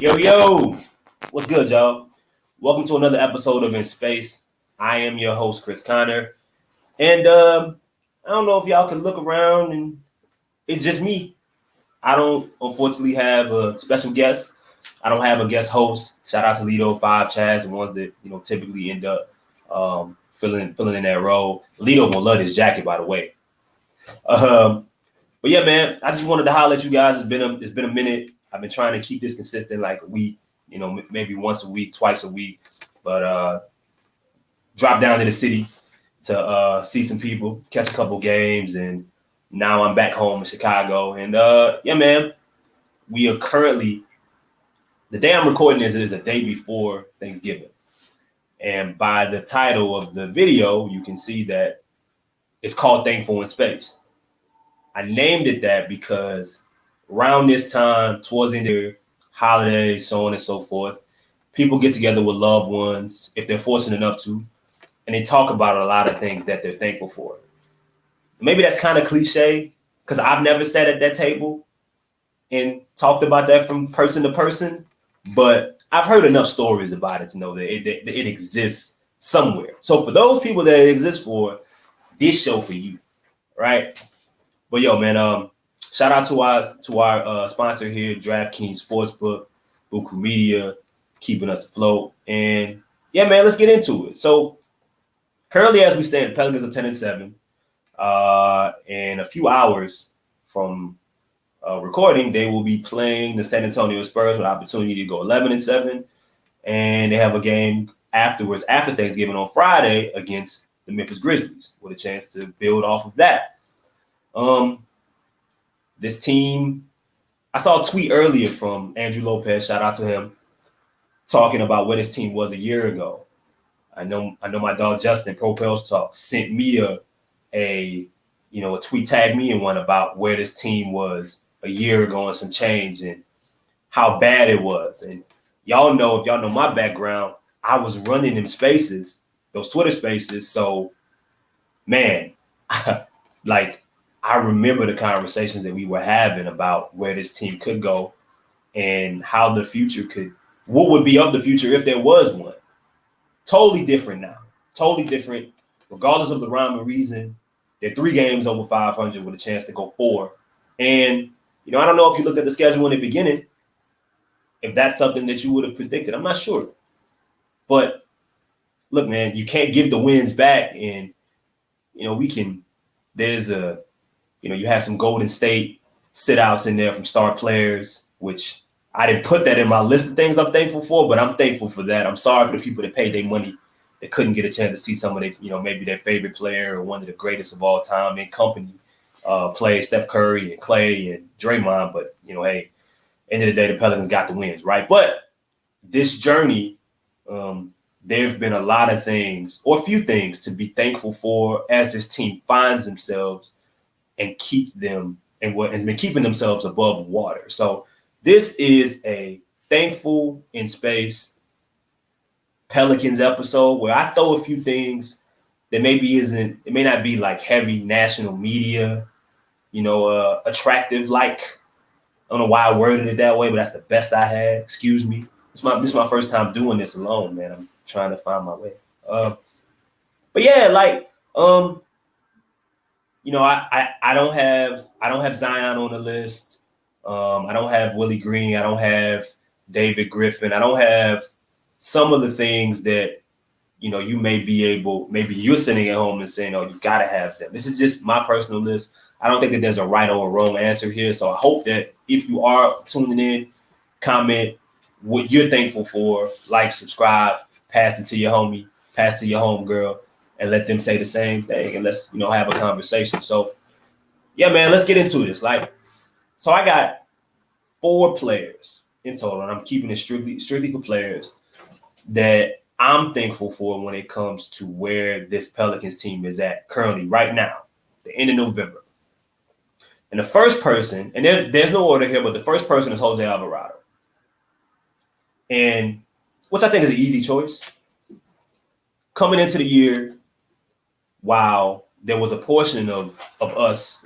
Yo, what's good, y'all? Welcome to another episode of In Space. I am your host, Chris Connor. And I don't know if y'all can look around and it's just me. I don't unfortunately have a special guest. I don't have a guest host. Shout out to Lido, Five Chaz, the ones that typically end up filling in that role. Lido will love his jacket, by the way. But yeah, man, I just wanted to holler at you guys. It's been a minute. I've been trying to keep this consistent, like a week, maybe once a week, twice a week. But dropped down to the city to see some people, catch a couple games, and now I'm back home in Chicago. And yeah, man, we are currently the day I'm recording this is a day before Thanksgiving. And by the title of the video, you can see that it's called Thankful in Space. I named it that because around this time, towards the end of the holidays, so on and so forth, people get together with loved ones, if they're fortunate enough to, and they talk about a lot of things that they're thankful for. Maybe that's kind of cliche because I've never sat at that table and talked about that from person to person, but I've heard enough stories about it to know that it exists somewhere. So for those people that it exists for, this show for you, right? But yo, man, shout out to our sponsor here, DraftKings Sportsbook, Buku Media, keeping us afloat. And yeah, man, let's get into it. So currently, as we stand, Pelicans are 10-7. In a few hours from recording, they will be playing the San Antonio Spurs with an opportunity to go 11-7. And they have a game afterwards, after Thanksgiving on Friday, against the Memphis Grizzlies with a chance to build off of that. This team, I saw a tweet earlier from Andrew Lopez, shout out to him, talking about where this team was a year ago. I know my dog Justin, Propels Talk, sent me a tweet, tagged me in one about where this team was a year ago and some change and how bad it was. And if y'all know my background, I was running them spaces, those Twitter spaces. So man, I remember the conversations that we were having about where this team could go and how the future what would be of the future if there was one. Totally different now. Totally different. Regardless of the rhyme or reason, they're 3 games over 500 with a chance to go 4. And, I don't know if you looked at the schedule in the beginning, if that's something that you would have predicted. I'm not sure. But look, man, you can't give the wins back. And, you have some Golden State sit-outs in there from star players, which I didn't put that in my list of things I'm thankful for, but I'm thankful for that. I'm sorry for the people that paid their money that couldn't get a chance to see some of their, maybe their favorite player or one of the greatest of all time in company play, Steph Curry and Clay and Draymond. But, hey, end of the day, the Pelicans got the wins, right? But this journey, there have been a lot of things or a few things to be thankful for as this team finds themselves and been keeping themselves above water. So this is a Thankful in Space Pelicans episode where I throw a few things that it may not be like heavy national media, attractive. Like, I don't know why I worded it that way, but that's the best I had. Excuse me. This is my first time doing this alone, man. I'm trying to find my way. But yeah, I don't have Zion on the list. I don't have Willie Green. I don't have David Griffin. I don't have some of the things that, maybe you're sitting at home and saying, oh, you got to have them. This is just my personal list. I don't think that there's a right or a wrong answer here. So I hope that if you are tuning in, comment what you're thankful for, like, subscribe, pass it to your homie, pass it to your homegirl, and let them say the same thing. And let's, have a conversation. So yeah, man, let's get into this. So I got 4 players in total, and I'm keeping it strictly for players that I'm thankful for when it comes to where this Pelicans team is at currently right now, the end of November. And the first person, and there's no order here, but the first person is Jose Alvarado. And which I think is an easy choice. Coming into the year, while there was a portion of us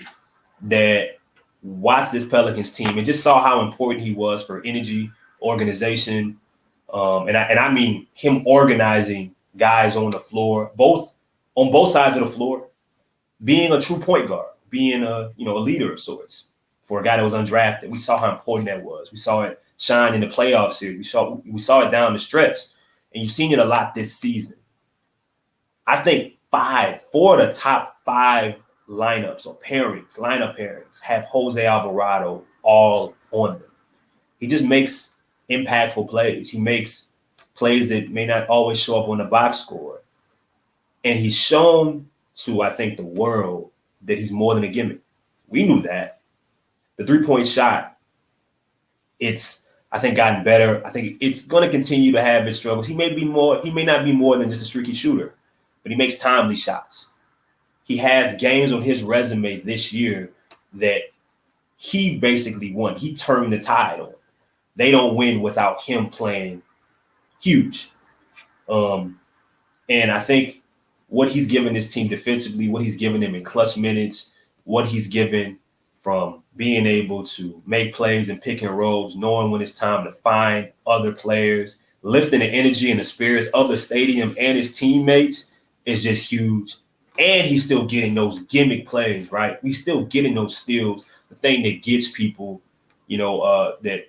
that watched this Pelicans team and just saw how important he was for energy organization. And I mean him organizing guys on the floor, on both sides of the floor, being a true point guard, being a leader of sorts for a guy that was undrafted. We saw how important that was. We saw it shine in the playoff series. We saw it down the stretch, and you've seen it a lot this season. I think 4 of the top 5 lineup pairings have Jose Alvarado all on them. He just makes impactful plays. He makes plays that may not always show up on the box score. And he's shown to, I think, the world that he's more than a gimmick. We knew that. The 3-point shot, it's, I think, gotten better. I think it's going to continue to have its struggles. He may not be more than just a streaky shooter, but he makes timely shots. He has games on his resume this year that he basically won. He turned the tide on. They don't win without him playing huge. And I think what he's given this team defensively, what he's given them in clutch minutes, what he's given from being able to make plays and pick and rolls, knowing when it's time to find other players, lifting the energy and the spirits of the stadium and his teammates is just huge. And he's still getting those gimmick plays, right? We still getting those steals, the thing that gets people, that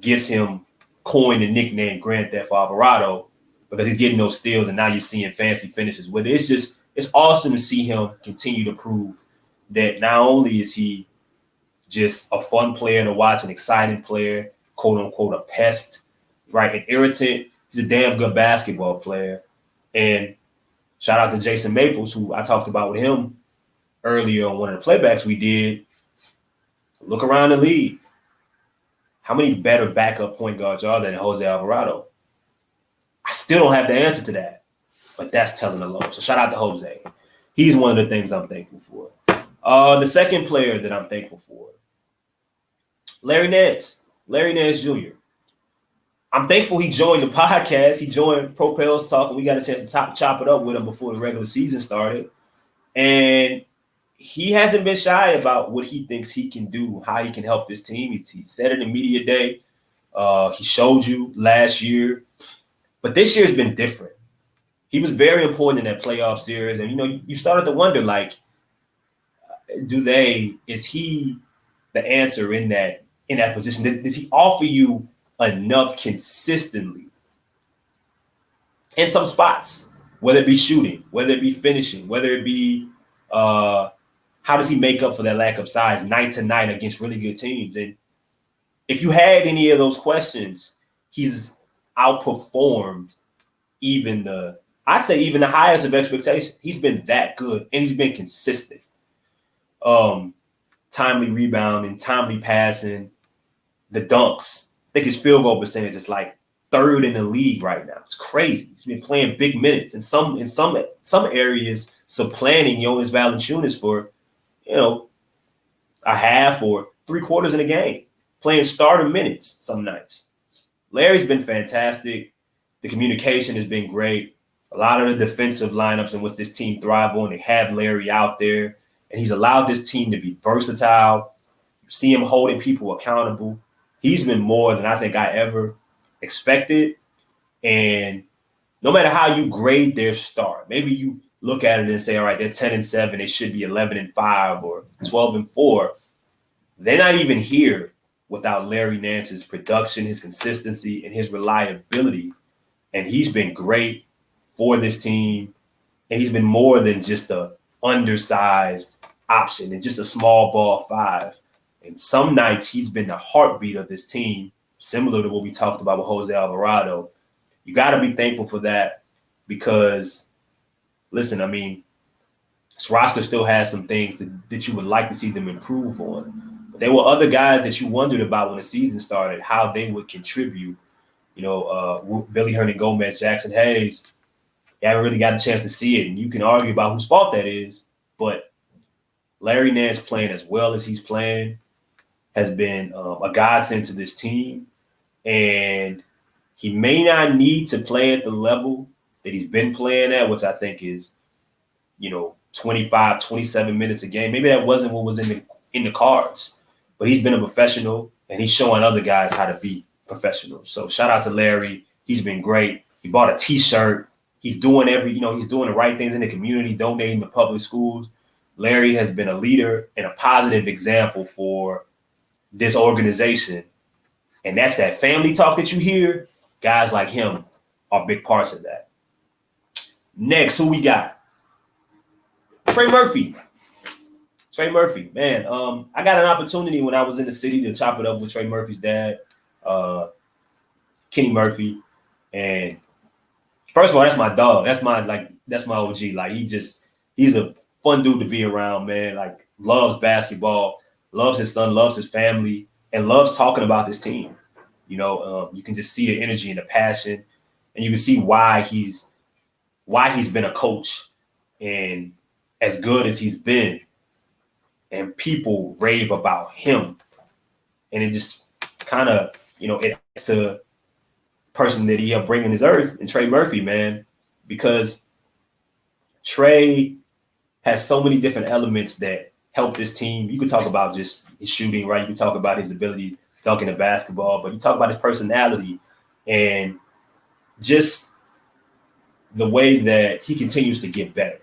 gets him coined the nickname Grand Theft Alvarado, because he's getting those steals and now you're seeing fancy finishes with it. It's awesome to see him continue to prove that not only is he just a fun player to watch, an exciting player, quote unquote, a pest, right? An irritant. He's a damn good basketball player. And shout out to Jason Maples, who I talked about with him earlier on one of the playbacks we did. Look around the league. How many better backup point guards are there than Jose Alvarado? I still don't have the answer to that, but that's telling a lot. So shout out to Jose. He's one of the things I'm thankful for. The second player that I'm thankful for, Larry Nance Jr. I'm thankful he joined the podcast. He joined Propels Talk, and we got a chance to chop it up with him before the regular season started. And he hasn't been shy about what he thinks he can do, how he can help this team. He said it in media day. He showed you last year. But this year's been different. He was very important in that playoff series. And, you started to wonder, like, is he the answer in that position? Does he offer you enough consistently in some spots, whether it be shooting, whether it be finishing, whether it be how does he make up for that lack of size night to night against really good teams? And if you had any of those questions, he's outperformed even the highest of expectations. He's been that good, and he's been consistent. Timely rebounding, timely passing, the dunks. I think his field goal percentage is like 3rd in the league right now. It's crazy. He's been playing big minutes, and in some areas supplanting Jonas Valanciunas for a half or 3/4 in a game, playing starter minutes some nights. Larry's been fantastic. The communication has been great. A lot of the defensive lineups and what this team thrive on, they have Larry out there, and he's allowed this team to be versatile. You see him holding people accountable. He's been more than I think I ever expected. And no matter how you grade their start, maybe you look at it and say, all right, they're 10-7, they should be 11-5 or 12-4. They're not even here without Larry Nance's production, his consistency, and his reliability. And he's been great for this team. And he's been more than just a undersized option and just a small ball 5. And some nights he's been the heartbeat of this team, similar to what we talked about with Jose Alvarado. You got to be thankful for that because, listen, I mean, this roster still has some things that you would like to see them improve on. But there were other guys that you wondered about when the season started, how they would contribute. Billy Hernangomez, Jackson Hayes, you haven't really got a chance to see it. And you can argue about whose fault that is. But Larry Nance playing as well as he's playing has been a godsend to this team. And he may not need to play at the level that he's been playing at, which I think is, 25, 27 minutes a game. Maybe that wasn't what was in the cards. But he's been a professional, and he's showing other guys how to be professionals. So shout out to Larry. He's been great. He bought a t-shirt. He's doing he's doing the right things in the community, donating to public schools. Larry has been a leader and a positive example for this organization. And that's that family talk that you hear. Guys like him are big parts of that. Next, who we got? Trey Murphy. Trey Murphy, man. I got an opportunity when I was in the city to chop it up with Trey Murphy's dad, Kenny Murphy. And first of all, that's my dog. That's my OG. Like he's a fun dude to be around, man. Like loves basketball, loves his son, loves his family, and loves talking about this team. You can just see the energy and the passion, and you can see why he's been a coach and as good as he's been. And people rave about him. And it just kind of, it's a person that he helped bring in his earth, and Trey Murphy, man, because Trey has so many different elements that help this team. You could talk about just his shooting, right? You could talk about his ability dunking the basketball, but you talk about his personality and just the way that he continues to get better.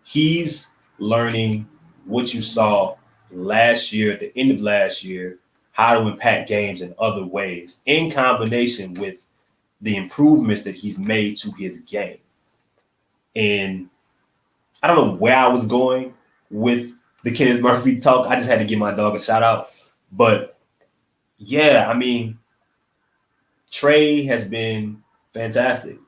He's learning what you saw last year, at the end of last year, how to impact games in other ways in combination with the improvements that he's made to his game. And I don't know where I was going with the Kenneth Murphy talk. I just had to give my dog a shout out. But yeah, I mean, Trey has been fantastic.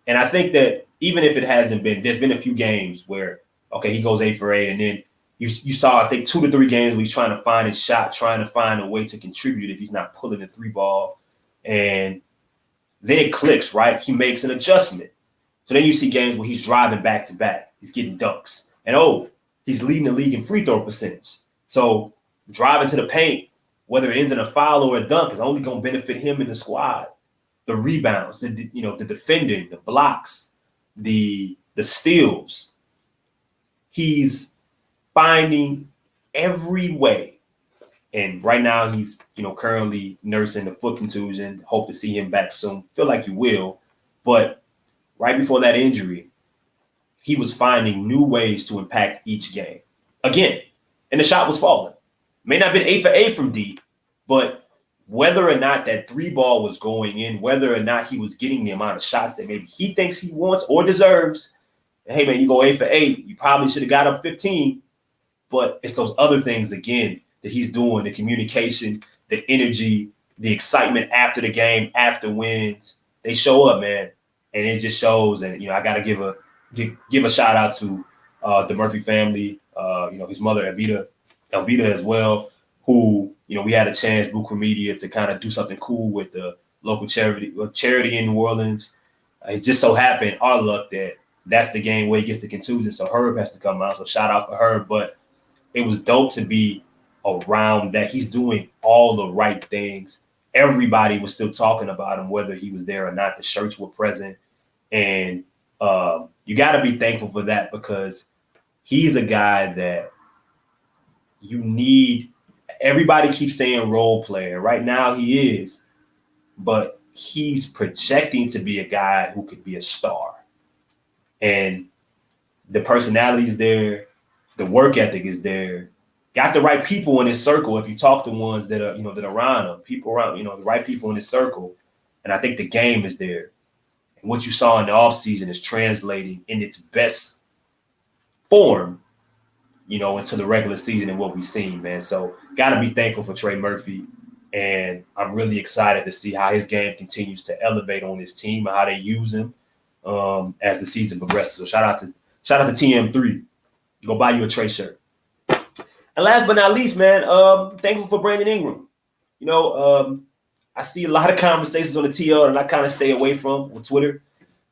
And I think that even if it hasn't been, there's been a few games where, okay, he goes 8 for 8, and then you saw, I think, 2 to 3 games where he's trying to find his shot, trying to find a way to contribute if he's not pulling the 3 ball. And then it clicks, right? He makes an adjustment. So then you see games where he's driving back to back. He's getting dunks. And, he's leading the league in free throw percentage. So driving to the paint, whether it ends in a foul or a dunk, is only going to benefit him and the squad. The rebounds, the defending, the blocks, the steals. He's finding every way. And right now he's, currently nursing a foot contusion. Hope to see him back soon. Feel like you will. But right before that injury, he was finding new ways to impact each game. Again, and the shot was falling. May not have been 8 for 8 from deep, but whether or not that 3 ball was going in, whether or not he was getting the amount of shots that maybe he thinks he wants or deserves, hey, man, you go 8 for 8, you probably should have got up 15. But it's those other things, again, that he's doing, the communication, the energy, the excitement after the game, after wins. They show up, man, and it just shows. And, I got to give a shout out to the Murphy family, his mother, Elvita as well, who, we had a chance, Bucra Media, to kind of do something cool with the local charity in New Orleans. It just so happened, our luck, that's the game where he gets the contusion, so Herb has to come out. So shout out for Herb. But it was dope to be around that. He's doing all the right things. Everybody was still talking about him, whether he was there or not. The shirts were present. And you got to be thankful for that, because he's a guy that you need. Everybody keeps saying role player. Right now he is. But he's projecting to be a guy who could be a star. And the personality is there. The work ethic is there. Got the right people in his circle. If you talk to ones that are, that are around him, people around, the right people in his circle. And I think the game is there. And what you saw in the offseason is translating in its best form, into the regular season and what we've seen, man. So got to be thankful for Trey Murphy. And I'm really excited to see how his game continues to elevate on this team and how they use him as the season progresses. So shout out to TM3. Go buy you a Trey shirt. And last but not least, man, thankful for Brandon Ingram. I see a lot of conversations on the TL and I kind of stay away from on Twitter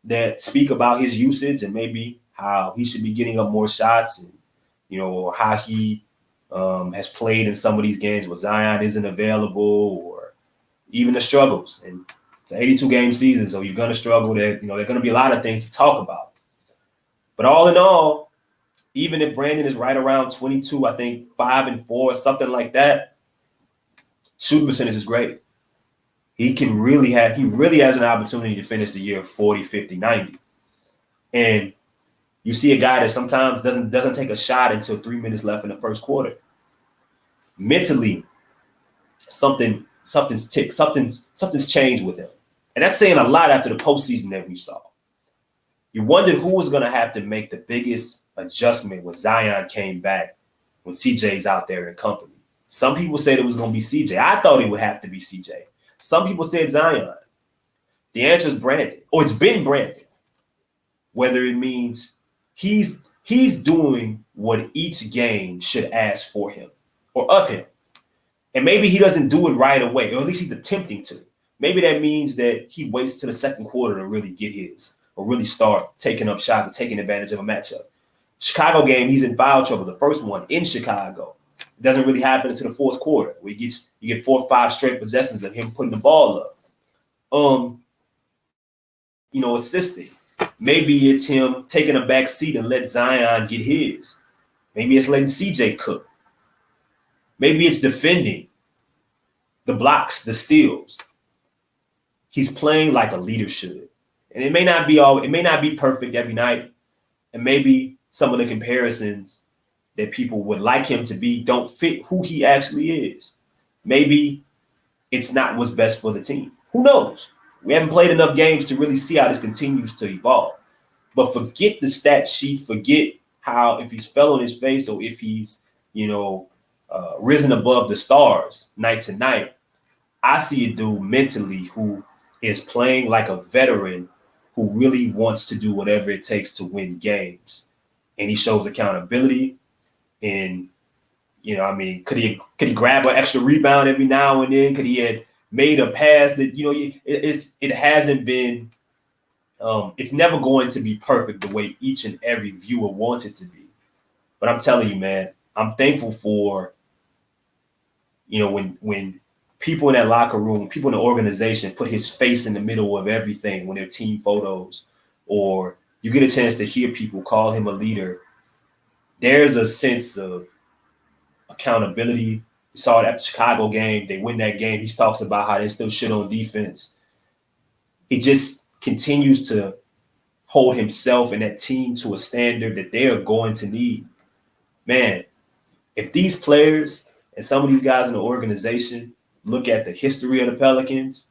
that speak about his usage and maybe how he should be getting up more shots and, how he has played in some of these games where Zion isn't available, or even the struggles. And it's an 82-game season, so you're going to struggle. There are going to be a lot of things to talk about. But all in all, even if Brandon is right around 22, I think 5 and 4, something like that, shooting percentage is great. he really has an opportunity to finish the year 40, 50, 90. And you see a guy that sometimes doesn't take a shot until 3 minutes left in the first quarter. Mentally, something's changed with him. And that's saying a lot after the postseason that we saw. You wondered who was going to have to make the biggest adjustment when Zion came back, when CJ's out there in company. Some people said it was going to be CJ. I thought it would have to be CJ. Some people said Zion. The answer is Brandon, or it's been Brandon. Whether it means he's doing what each game should ask for him or of him. And maybe he doesn't do it right away, or at least he's attempting to. Maybe that means that he waits to the second quarter to really get his, or really start taking up shots or taking advantage of a matchup. Chicago game, he's in foul trouble. The first one in Chicago. It doesn't really happen until the fourth quarter, where you get 4 or 5 straight possessions of him putting the ball up. Assisting. Maybe it's him taking a back seat and let Zion get his. Maybe it's letting CJ cook. Maybe it's defending the blocks, the steals. He's playing like a leader should. And it may not be perfect every night. And maybe some of the comparisons that people would like him to be don't fit who he actually is. Maybe it's not what's best for the team. Who knows? We haven't played enough games to really see how this continues to evolve. But forget the stat sheet. Forget how, if he's fell on his face or if he's, risen above the stars night to night. I see a dude mentally who is playing like a veteran who really wants to do whatever it takes to win games. And he shows accountability. And, could he grab an extra rebound every now and then? Could he have made a pass that, it hasn't been, it's never going to be perfect the way each and every viewer wants it to be. But I'm telling you, man, I'm thankful for, when people in that locker room, people in the organization put his face in the middle of everything when they're team photos, or you get a chance to hear people call him a leader, there's a sense of accountability. You saw it at the Chicago game. They win that game. He talks about how they still shit on defense. He just continues to hold himself and that team to a standard that they are going to need. Man, if these players and some of these guys in the organization look at the history of the Pelicans,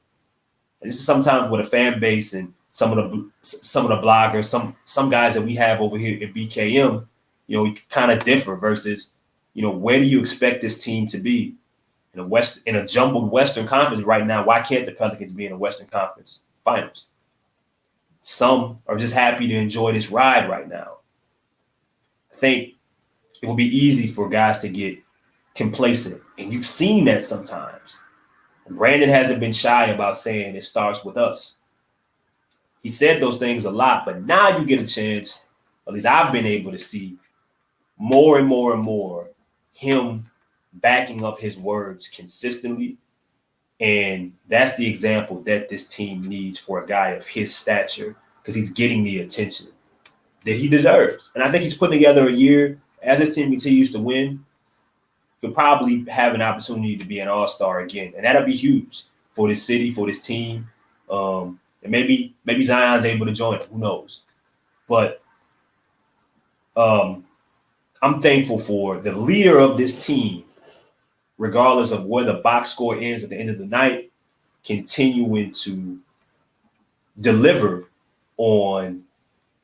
and this is sometimes with a fan base and some of the bloggers, some guys that we have over here at BKM, we kind of differ versus, where do you expect this team to be in a jumbled Western Conference right now? Why can't the Pelicans be in a Western Conference Finals? Some are just happy to enjoy this ride right now. I think it will be easy for guys to get complacent, and you've seen that sometimes. And Brandon hasn't been shy about saying it starts with us. He said those things a lot, but now you get a chance, at least I've been able to see more and more and more him backing up his words consistently. And that's the example that this team needs for a guy of his stature, because he's getting the attention that he deserves. And I think he's putting together a year, as this team continues to win, he'll probably have an opportunity to be an all-star again. And that'll be huge for this city, for this team. And maybe Zion's able to join him. Who knows? But I'm thankful for the leader of this team, regardless of where the box score ends at the end of the night, continuing to deliver on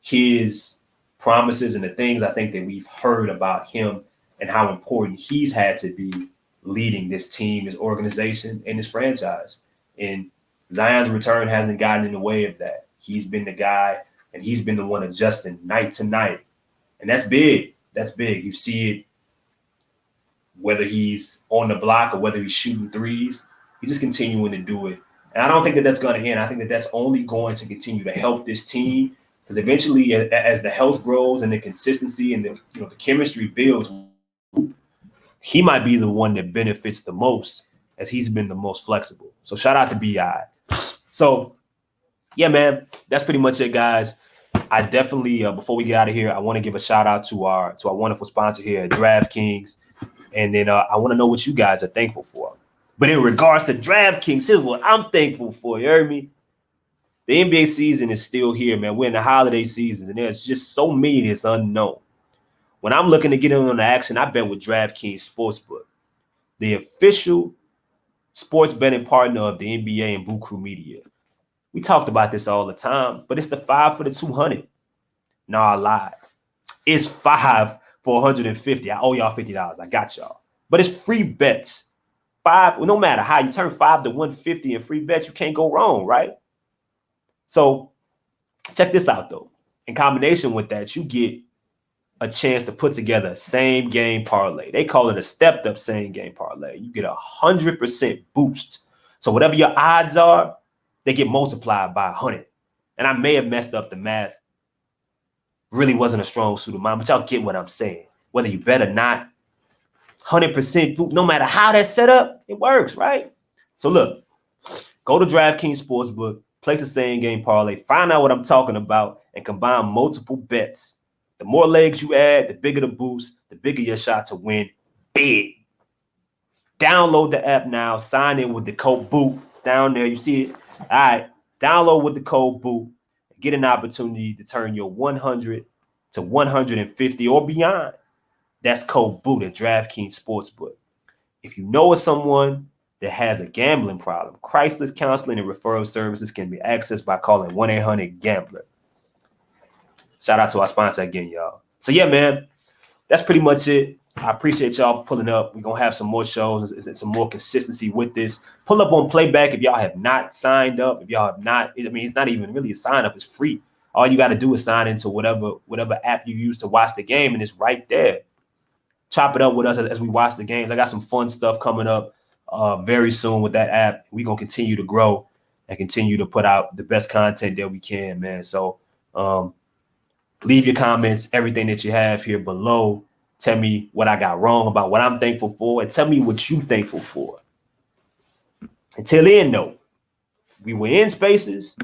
his promises and the things I think that we've heard about him and how important he's had to be leading this team, his organization, and his franchise. And Zion's return hasn't gotten in the way of that. He's been the guy, and he's been the one adjusting night to night. And that's big. That's big. You see it whether he's on the block or whether he's shooting threes. He's just continuing to do it. And I don't think that that's going to end. I think that that's only going to continue to help this team, because eventually, as the health grows and the consistency and the chemistry builds, he might be the one that benefits the most, as he's been the most flexible. So shout out to BI. So yeah, man, that's pretty much it, guys. I definitely, before we get out of here, I want to give a shout out to our wonderful sponsor here at DraftKings. And then I want to know what you guys are thankful for. But in regards to DraftKings, here's what I'm thankful for. You heard me? The NBA season is still here, man. We're in the holiday season, and there's just so many that's unknown. When I'm looking to get in on the action, I bet with DraftKings Sportsbook, the official sports betting partner of the NBA and Boo Crew Media. We talked about this all the time, but it's the 5 for the 200. No, I lied. It's 5 for 150. I owe y'all $50. I got y'all. But it's free bets. 5, well, no matter how you turn 5 to 150 in free bets, you can't go wrong, right? So check this out, though. In combination with that, you get a chance to put together a same game parlay. They call it a stepped up same game parlay. You get 100% boost. So whatever your odds are, they get multiplied by 100. And I may have messed up the math. Really wasn't a strong suit of mine, but y'all get what I'm saying. Whether you bet or not, 100% boost, no matter how that's set up, it works, right? So look, go to DraftKings Sportsbook, place a same game parlay, find out what I'm talking about, and combine multiple bets. The more legs you add, the bigger the boost, the bigger your shot to win big. Download the app now. Sign in with the code BOOT. It's down there. You see it? All right. Download with the code BOOT. Get an opportunity to turn your 100 to 150 or beyond. That's code BOOT at DraftKings Sportsbook. If you know of someone that has a gambling problem, Crisis Counseling and Referral Services can be accessed by calling 1-800-GAMBLER. Shout out to our sponsor again, y'all. So yeah, man, that's pretty much it. I appreciate y'all pulling up. We're going to have some more shows and some more consistency with this. Pull up on Playback if y'all have not signed up. If y'all have not, I mean, it's not even really a sign up. It's free. All you got to do is sign into whatever app you use to watch the game, and it's right there. Chop it up with us as we watch the games. I got some fun stuff coming up very soon with that app. We're going to continue to grow and continue to put out the best content that we can, man. So leave your comments, everything that you have here below. Tell me what I got wrong about what I'm thankful for, and tell me what you're thankful for. Until then, though, we were in Spaces.